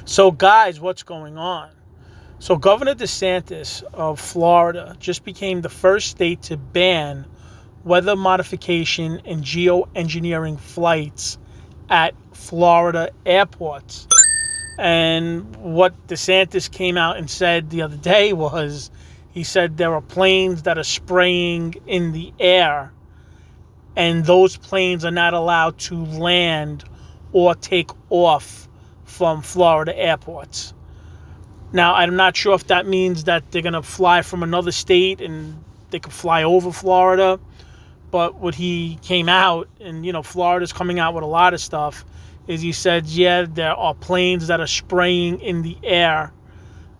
So, guys, what's going on? So, Governor DeSantis of Florida just became the first state to ban weather modification and geoengineering flights at Florida airports. And what DeSantis came out and said the other day was he said there are planes that are spraying in the air, and those planes are not allowed to land or take off from Florida airports. Now, I'm not sure if that means that they're going to fly from another state and they could fly over Florida. But what he came out, and, Florida's coming out with a lot of stuff, is he said, yeah, there are planes that are spraying in the air,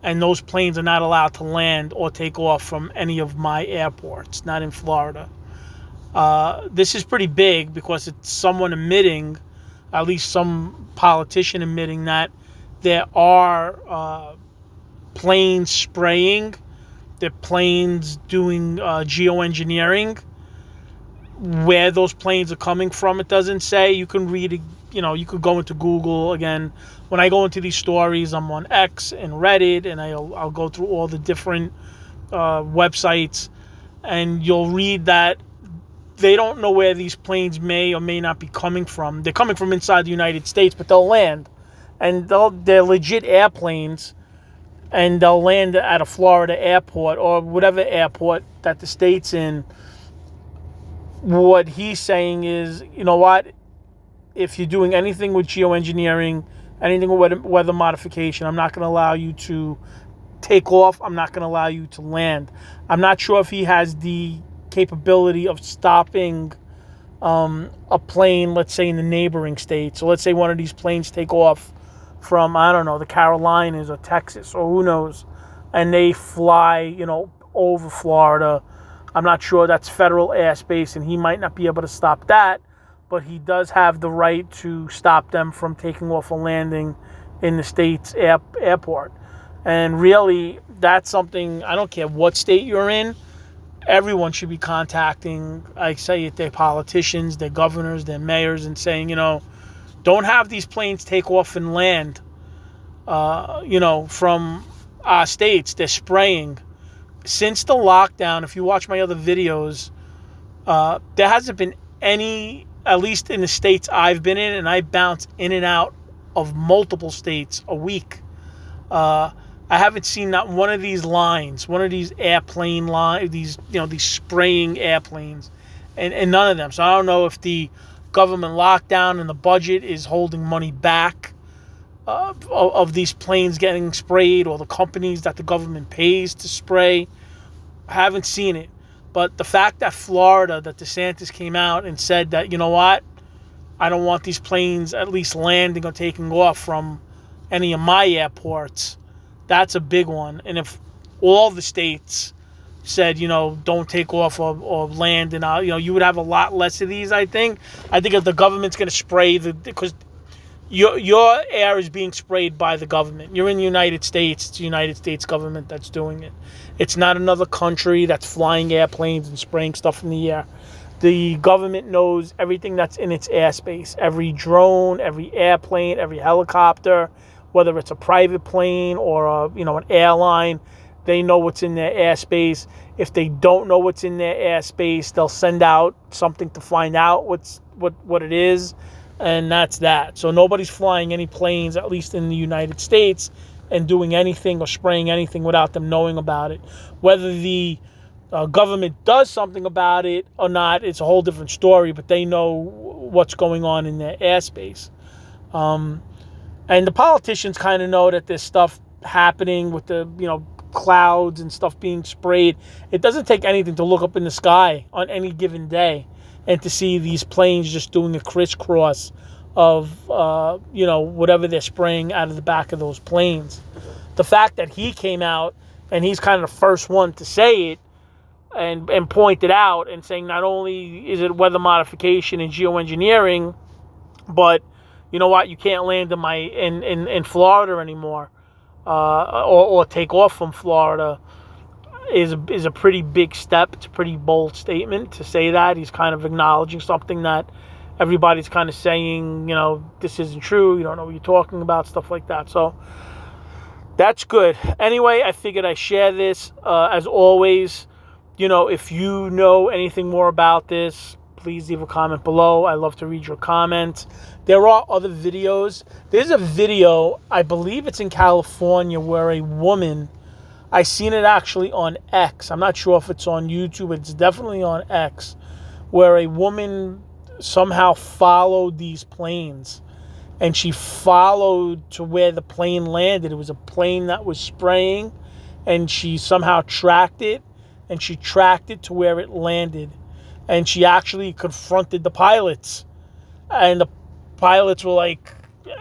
and those planes are not allowed to land or take off from any of my airports, not in Florida. This is pretty big because it's someone admitting, at least some politician admitting, that there are planes spraying, there are planes doing geoengineering. Where those planes are coming from, it doesn't say. You can read it, you could go into Google. Again, when I go into these stories, I'm on X and Reddit, and I'll go through all the different websites, and you'll read that they don't know where these planes may or may not be coming from. They're coming from inside the United States, but they'll land, and they're legit airplanes, and they'll land at a Florida airport or whatever airport that the state's in. What he's saying is, you know what, if you're doing anything with geoengineering, anything with weather modification, I'm not going to allow you to take off. I'm not going to allow you to land. I'm not sure if he has the capability of stopping a plane, let's say, in the neighboring state. So let's say one of these planes take off from, I don't know, the Carolinas or Texas or who knows, and they fly, over Florida. I'm not sure that's federal airspace, and he might not be able to stop that, but he does have the right to stop them from taking off or landing in the state's airport. And really, that's something, I don't care what state you're in, everyone should be contacting, I say it, their politicians, their governors, their mayors, and saying, don't have these planes take off and land, from our states. They're spraying. Since the lockdown, if you watch my other videos, there hasn't been any, at least in the states I've been in, and I bounce in and out of multiple states a week. I haven't seen not one of these lines, one of these airplane lines, these spraying airplanes, and none of them. So I don't know if the government lockdown and the budget is holding money back of these planes getting sprayed, or the companies that the government pays to spray. I haven't seen it. But the fact that Florida, that DeSantis came out and said that, you know what, I don't want these planes at least landing or taking off from any of my airports, that's a big one. And if all the states said, don't take off or land, and you would have a lot less of these, I think. I think if the government's going to spray, because your air is being sprayed by the government. You're in the United States. It's the United States government that's doing it. It's not another country that's flying airplanes and spraying stuff in the air. The government knows everything that's in its airspace. Every drone, every airplane, every helicopter, whether it's a private plane or an airline, they know what's in their airspace. If they don't know what's in their airspace, they'll send out something to find out what it is. And that's that. So nobody's flying any planes, at least in the United States, and doing anything or spraying anything without them knowing about it. Whether the government does something about it or not, it's a whole different story, but they know what's going on in their airspace. And the politicians kind of know that there's stuff happening with the, clouds and stuff being sprayed. It doesn't take anything to look up in the sky on any given day and to see these planes just doing a crisscross of, whatever they're spraying out of the back of those planes. The fact that he came out, and he's kind of the first one to say it and point it out, and saying not only is it weather modification and geoengineering, but you know what, you can't land in Florida anymore, or take off from Florida, is a pretty big step. It's a pretty bold statement to say that. He's kind of acknowledging something that everybody's kind of saying, this isn't true. You don't know what you're talking about, stuff like that. So that's good. Anyway, I figured I share this. As always, if you know anything more about this, please leave a comment below. I love to read your comments. There are other videos. There's a video, I believe it's in California, where a woman, I seen it actually on X. I'm not sure if it's on YouTube, but it's definitely on X, where a woman somehow followed these planes. And she followed to where the plane landed. It was a plane that was spraying, and she somehow tracked it, and she tracked it to where it landed. And she actually confronted the pilots. And the pilots were like,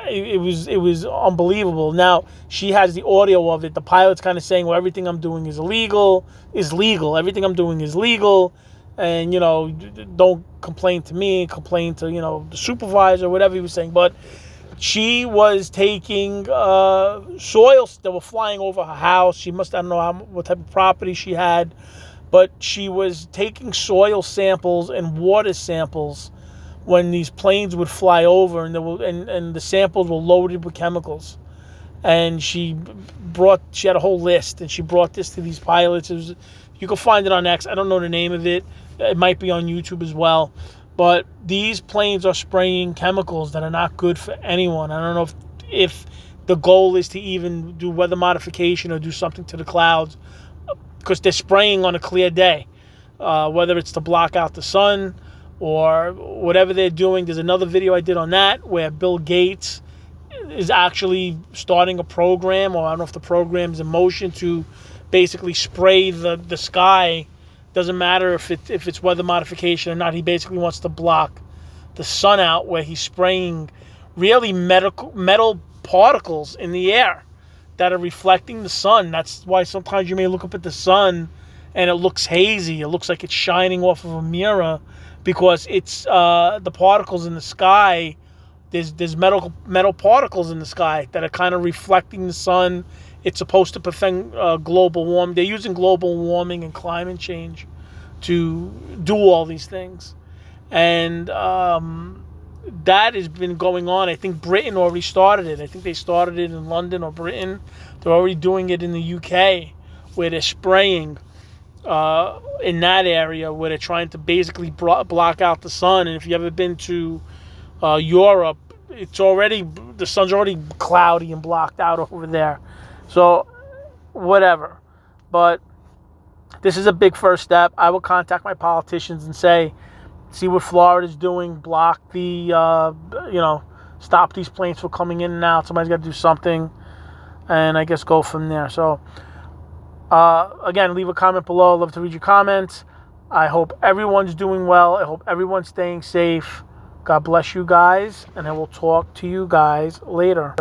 it was unbelievable. Now, she has the audio of it. The pilot's kind of saying, well, everything I'm doing is legal. Everything I'm doing is legal. And, don't complain to me, complain to, the supervisor, whatever he was saying. But she was taking soils that were flying over her house. She I don't know what type of property she had, but she was taking soil samples and water samples when these planes would fly over, and the samples were loaded with chemicals. And she had a whole list, and she brought this to these pilots. You can find it on X. I don't know the name of it. It might be on YouTube as well. But these planes are spraying chemicals that are not good for anyone. I don't know if the goal is to even do weather modification or do something to the clouds, because they're spraying on a clear day, whether it's to block out the sun or whatever they're doing. There's another video I did on that where Bill Gates is actually starting a program, or I don't know if the program's in motion, to basically spray the sky. Doesn't matter if it's weather modification or not. He basically wants to block the sun out, where he's spraying really metal particles in the air that are reflecting the sun. That's why sometimes you may look up at the sun and it looks hazy. It looks like it's shining off of a mirror, because it's the particles in the sky. There's metal particles in the sky that are kind of reflecting the sun. It's supposed to prevent global warming. They're using global warming and climate change to do all these things. And that has been going on. I think Britain already started it. I think they started it in London or Britain. They're already doing it in the UK, where they're spraying in that area, where they're trying to basically block out the sun. And if you've ever been to Europe, the sun's already cloudy and blocked out over there. So, whatever. But this is a big first step. I will contact my politicians and see what Florida's doing. Block stop these planes from coming in and out. Somebody's got to do something. And I guess go from there. So, again, leave a comment below. I'd love to read your comments. I hope everyone's doing well. I hope everyone's staying safe. God bless you guys. And I will talk to you guys later.